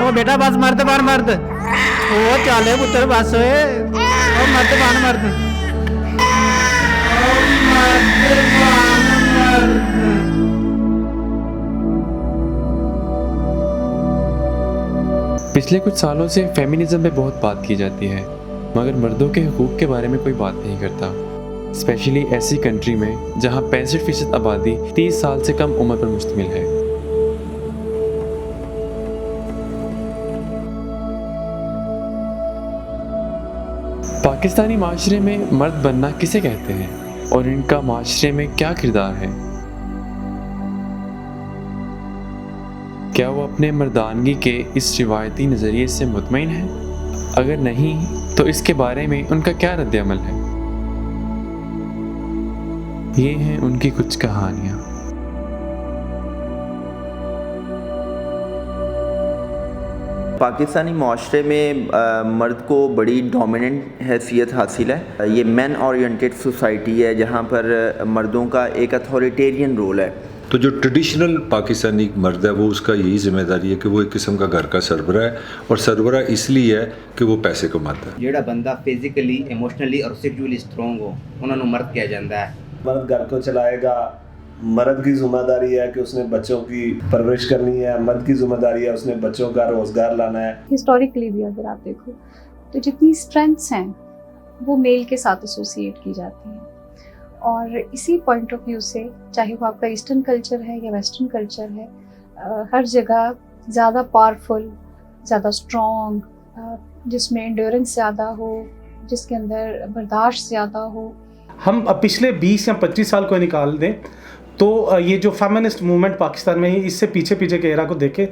ओ बेटा बस मर्द बन मर्द, ओ चाले पुत्र बस ओए, ओ मर्द बन मर्द, ओ मर्द बन मर्द। पिछले कुछ सालों से फेमिनिज्म पे बहुत बात की जाती है, मगर मर्दों के हुकूक के बारे में कोई बात नहीं करता, स्पेशली ऐसी कंट्री में जहां 65% आबादी 30 साल से कम उम्र पर मुश्तमिल है। पाकिस्तानी माशरे में मर्द बनना किसे कहते हैं और इनका माशरे में क्या किरदार है? क्या वो अपने मर्दानगी के इस रिवायती नज़रिए से मुतमईन है? अगर नहीं तो इसके बारे में उनका क्या रद्द-ए-अमल है? ये हैं उनकी कुछ कहानियाँ। पाकिस्तानी माशरे में मर्द को बड़ी डोमिनेंट हैसियत हासिल है। ये मैन ओरिएंटेड सोसाइटी है जहाँ पर मर्दों का एक अथॉरिटेरियन रोल है। तो जो ट्रेडिशनल पाकिस्तानी मर्द है वो उसका यही जिम्मेदारी है कि वो एक किस्म का घर का सरबरा है, और सरबरा इसलिए है कि वो पैसे कमाता है। ਜਿਹੜਾ ਬੰਦਾ ਫਿਜ਼ੀਕਲੀ ਇਮੋਸ਼ਨਲੀ ਔਰ ਸੈਕਸ਼ੁਅਲੀ ਸਟਰੋਂਗ ਹੋ ਉਹਨਾਂ ਨੂੰ ਮਰਦ ਕਿਹਾ ਜਾਂਦਾ ਹੈ। मर्द घर को चलाएगा, मर्द की जिम्मेदारी है कि उसने बच्चों की परवरिश करनी है, मर्द की जिम्मेदारी है उसने बच्चों का रोज़गार लाना है। हिस्टोरिकली भी अगर आप देखो तो जितनी स्ट्रेंथ्स हैं वो मेल के साथ एसोसिएट की जाती हैं, और इसी पॉइंट ऑफ व्यू से चाहे वो आपका ईस्टर्न कल्चर है या वेस्टर्न कल्चर है, हर जगह ज़्यादा पावरफुल, ज़्यादा स्ट्रॉन्ग, जिसमें एंड्योरेंस ज़्यादा हो, जिसके अंदर बर्दाश्त ज़्यादा हो। हम पिछले 20 या 25 साल को निकाल दें तो ये जो फेमिनिस्ट मूवमेंट पाकिस्तान में है, इससे पीछे के एरा को देखें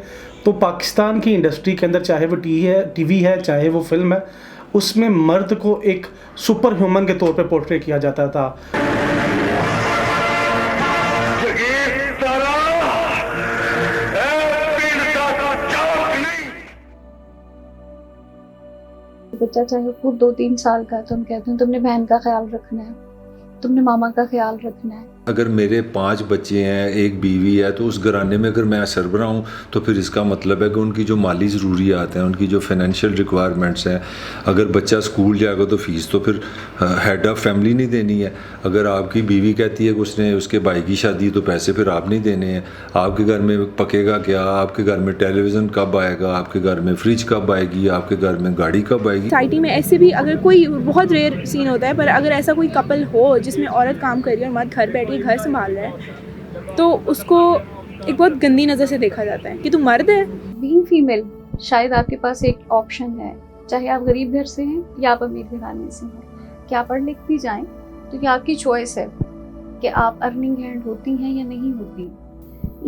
तो पाकिस्तान की इंडस्ट्री के अंदर चाहे वो टीवी है चाहे वो फिल्म है, उसमें मर्द को एक सुपर ह्यूमन के तौर पे पोर्ट्रे किया जाता था। बच्चा चाहे खुद 2-3 साल का, तो हम कहते हैं तुमने बहन का ख्याल रखना है, तुमने मामा का ख्याल रखना है। अगर मेरे 5 बच्चे हैं, एक बीवी है, तो उस घराने में अगर मैं सरबरा हूँ तो फिर इसका मतलब है कि उनकी जो माली ज़रूरियात हैं, उनकी जो फाइनेंशियल रिक्वायरमेंट्स हैं, अगर बच्चा स्कूल जाएगा तो फ़ीस तो फिर हेड ऑफ़ फैमिली नहीं देनी है। अगर आपकी बीवी कहती है कि उसने उसके भाई की शादी तो पैसे फिर आप नहीं देने हैं। आपके घर में पकेगा क्या? आपके घर में टेलीविज़न कब आएगा? आपके घर में फ्रिज कब आएगी? आपके घर में गाड़ी कब आएगी? सोसाइटी में ऐसे भी अगर कोई बहुत रेयर सीन होता है, पर अगर ऐसा कोई कपल हो जिसमें औरत काम कर रही है और मर्द घर बैठ के घर संभाल रहा है, तो उसको एक बहुत गंदी नज़र से देखा जाता है कि तू मर्द है। बीइंग फीमेल शायद आपके पास एक ऑप्शन है, चाहे आप गरीब घर से हैं या आप अमीर घराने से हैं, कि आप पढ़ लिख भी जाएं तो ये आपकी चॉइस है कि आप अर्निंग हैंड होती हैं या नहीं होती।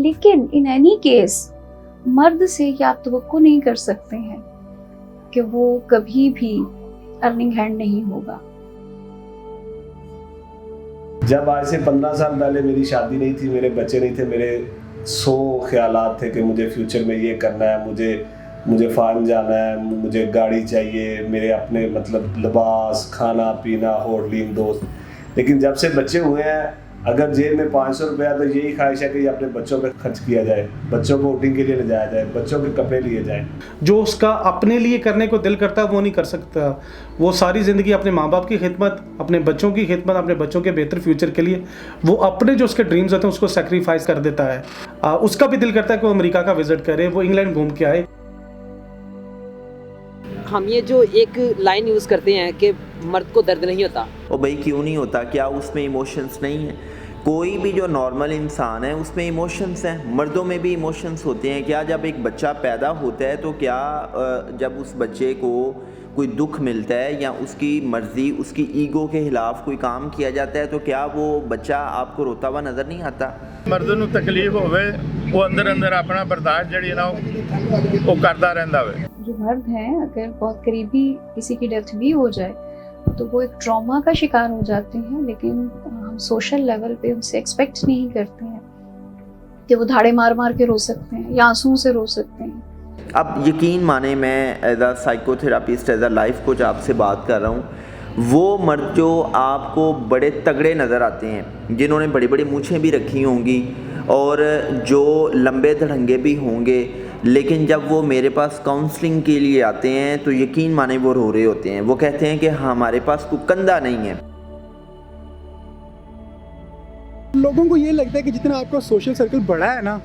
लेकिन इन एनी केस मर्द से ये आप तवक्को नहीं कर सकते हैं कि वो कभी भी अर्निंग हैंड नहीं होगा। जब आज से 15 साल पहले मेरी शादी नहीं थी, मेरे बच्चे नहीं थे, मेरे 100 ख्यालात थे कि मुझे फ्यूचर में ये करना है, मुझे फार्म जाना है, मुझे गाड़ी चाहिए, मेरे अपने मतलब लिबास, खाना पीना, होटलिंग, दोस्त। लेकिन जब से बच्चे हुए हैं, अगर जेब में 500 रुपया तो यही ख्वाहिश है कि अपने बच्चों पे खर्च किया जाए, बच्चों को आउटिंग के लिए ले जाया जाए, बच्चों के कपड़े लिए जाए। जो उसका अपने लिए करने को दिल करता है वो नहीं कर सकता। वो सारी ज़िंदगी अपने माँ बाप की खिदमत, अपने बच्चों की खिदमत, अपने बच्चों के बेहतर फ्यूचर के लिए वो अपने जो उसके ड्रीम्स होते हैं उसको सेक्रीफाइस कर देता है। उसका भी दिल करता है कि वो अमेरिका का विजिट करे, वो इंग्लैंड घूम के आए। हम ये जो एक लाइन यूज़ करते हैं कि मर्द को दर्द नहीं होता, और भाई क्यों नहीं होता? क्या उसमें इमोशंस नहीं है? कोई भी जो नॉर्मल इंसान है उसमें इमोशंस हैं, मर्दों में भी इमोशंस होते हैं। क्या जब एक बच्चा पैदा होता है तो क्या जब उस बच्चे को कोई दुख मिलता है या उसकी मर्ज़ी, उसकी ईगो के खिलाफ कोई काम किया जाता है तो क्या वो बच्चा आपको रोता हुआ नज़र नहीं आता? मर्द नूं तकलीफ होवे वो अंदर अंदर अपना बर्दाश्त जिहड़ी ना वो करता रहंदा वे। जो मर्द हैं अगर बहुत करीबी किसी की डेथ भी हो जाए तो वो एक ट्रॉमा का शिकार हो जाते हैं, लेकिन हम सोशल लेवल पे उनसे एक्सपेक्ट नहीं करते हैं कि वो धाड़े मार मार के रो सकते हैं या आंसुओं से रो सकते हैं। अब यकीन माने, मैं as a psychotherapist, as a life coach आपसे बात कर रहा हूँ, वो मर्द जो आपको बड़े तगड़े नज़र आते हैं, जिन्होंने बड़ी बड़ी मूछें भी रखी होंगी और जो लंबे धड़ंगे भी होंगे, लेकिन जब वो मेरे पास काउंसलिंग के लिए आते हैं तो यकीन माने वो रो रहे होते हैं। वो कहते हैं कि हमारे पास कोई कंधा नहीं है। लोगों को ये लगता है कि जितना आपका सोशल सर्कल बड़ा है ना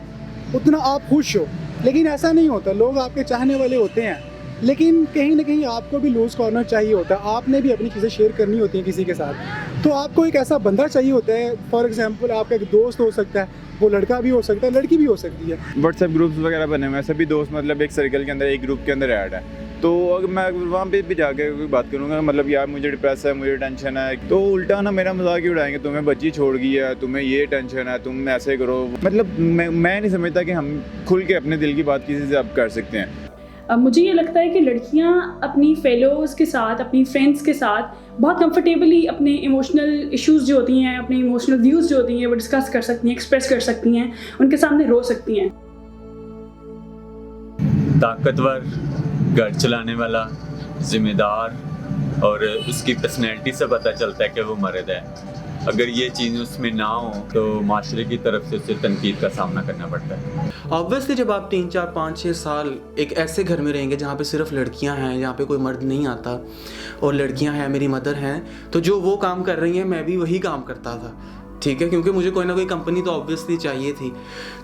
उतना आप खुश हो, लेकिन ऐसा नहीं होता। लोग आपके चाहने वाले होते हैं, लेकिन कहीं ना कहीं आपको भी लूज कॉर्नर चाहिए होता है। आपने भी अपनी चीज़ें शेयर करनी होती हैं किसी के साथ, तो आपको एक ऐसा बंदा चाहिए होता है। फॉर एग्जांपल आपका एक दोस्त हो सकता है, वो लड़का भी हो सकता है, लड़की भी हो सकती है। व्हाट्सएप ग्रुप्स वगैरह बने हुए हैं, सभी दोस्त मतलब एक सर्कल के अंदर, एक ग्रुप के अंदर ऐड है। तो अगर मैं वहाँ पे भी जाके कोई बात करूँगा मतलब यार मुझे डिप्रेस है, मुझे टेंशन है, तो उल्टा ना मेरा मजाक ही उड़ाएंगे, तुम्हें बच्ची छोड़ गई है, तुम्हें ये टेंशन है, तुम ऐसे करो। मतलब मैं नहीं समझता कि हम खुल के अपने दिल की बात किसी से अब कर सकते हैं। अब मुझे ये लगता है कि लड़कियां अपनी फेलोज़ के साथ, अपनी फ्रेंड्स के साथ बहुत कंफर्टेबली अपने इमोशनल इश्यूज़ जो होती हैं, अपने इमोशनल व्यूज़ जो होती हैं वो डिस्कस कर सकती हैं, एक्सप्रेस कर सकती हैं, उनके सामने रो सकती हैं। ताकतवर, घर चलाने वाला, जिम्मेदार और उसकी पर्सनैलिटी से पता चलता है कि वो मर्द है। अगर ये चीज़ उसमें ना हो तो माशरे की तरफ से उसे तनकीद का सामना करना पड़ता है। ऑब्वियसली जब आप 3, 4, 5, 6 साल एक ऐसे घर में रहेंगे जहाँ पे सिर्फ लड़कियाँ हैं, जहाँ पे कोई मर्द नहीं आता और लड़कियाँ हैं, मेरी मदर हैं, तो जो वो काम कर रही हैं मैं भी वही काम करता था, ठीक है, क्योंकि मुझे कोई ना कोई कंपनी तो ऑब्वियसली चाहिए थी।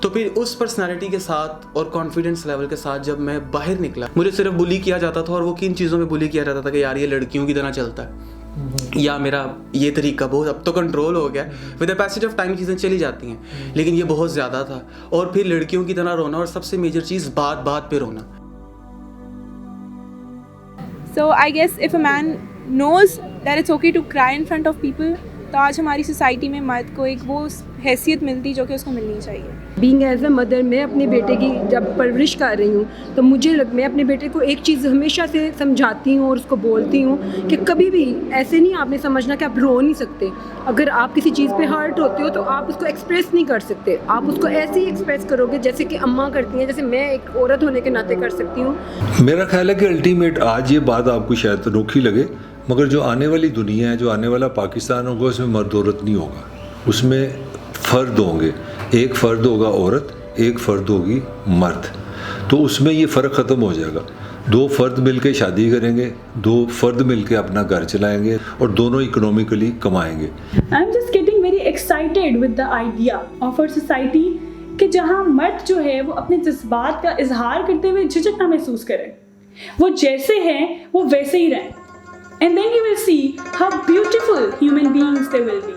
तो फिर उस पर्सनालिटी के साथ और कॉन्फिडेंस लेवल के साथ जब मैं बाहर निकला, मुझे सिर्फ बुली किया जाता था। और वो किन चीज़ों में बुली किया जाता था कि यार ये लड़कियों की तरह चलता है, या मेरा ये तरीका बहुत अब तो कंट्रोल हो गया, with the passage of time चीज़ें चली जाती हैं, लेकिन ये बहुत ज़्यादा था। और फिर लड़कियों की तरह रोना, और सबसे मेजर चीज़ बात बात पे रोना। So I guess if a man knows that it's okay to cry in front of people, तो आज हमारी सोसाइटी में मर्द को एक वो हैसियत मिलती जो कि उसको मिलनी चाहिए। बीइंग एज अ मदर, मैं अपने बेटे की जब परवरिश कर रही हूँ तो मैं अपने बेटे को एक चीज़ हमेशा से समझाती हूँ और उसको बोलती हूँ कि कभी भी ऐसे नहीं आपने समझना कि आप रो नहीं सकते। अगर आप किसी चीज़ पे हर्ट होते हो तो आप उसको एक्सप्रेस नहीं कर सकते, आप उसको ऐसे ही एक्सप्रेस करोगे जैसे कि अम्मा करती हैं, जैसे मैं एक औरत होने के नाते कर सकती हूँ। मेरा ख्याल है कि अल्टीमेट आज ये बात आपको शायद अनोखी लगे, मगर जो आने वाली दुनिया है, जो आने वाला पाकिस्तान होगा, उसमें मर्द औरत नहीं होगा, उसमें फ़र्द होंगे। एक फ़र्द होगा औरत, एक फ़र्द होगी मर्द। तो उसमें ये फ़र्क ख़त्म हो जाएगा। 2 फ़र्द मिलके शादी करेंगे, 2 फ़र्द मिलके अपना घर चलाएंगे और दोनों इकोनॉमिकली कमाएंगे। I am just getting very excited with the idea of a society कि जहाँ मर्द जो है वो अपने जज्बात का इजहार करते हुए झिझक ना महसूस करें, वो जैसे हैं वो वैसे ही रहें। And then you will see how beautiful human beings they will be.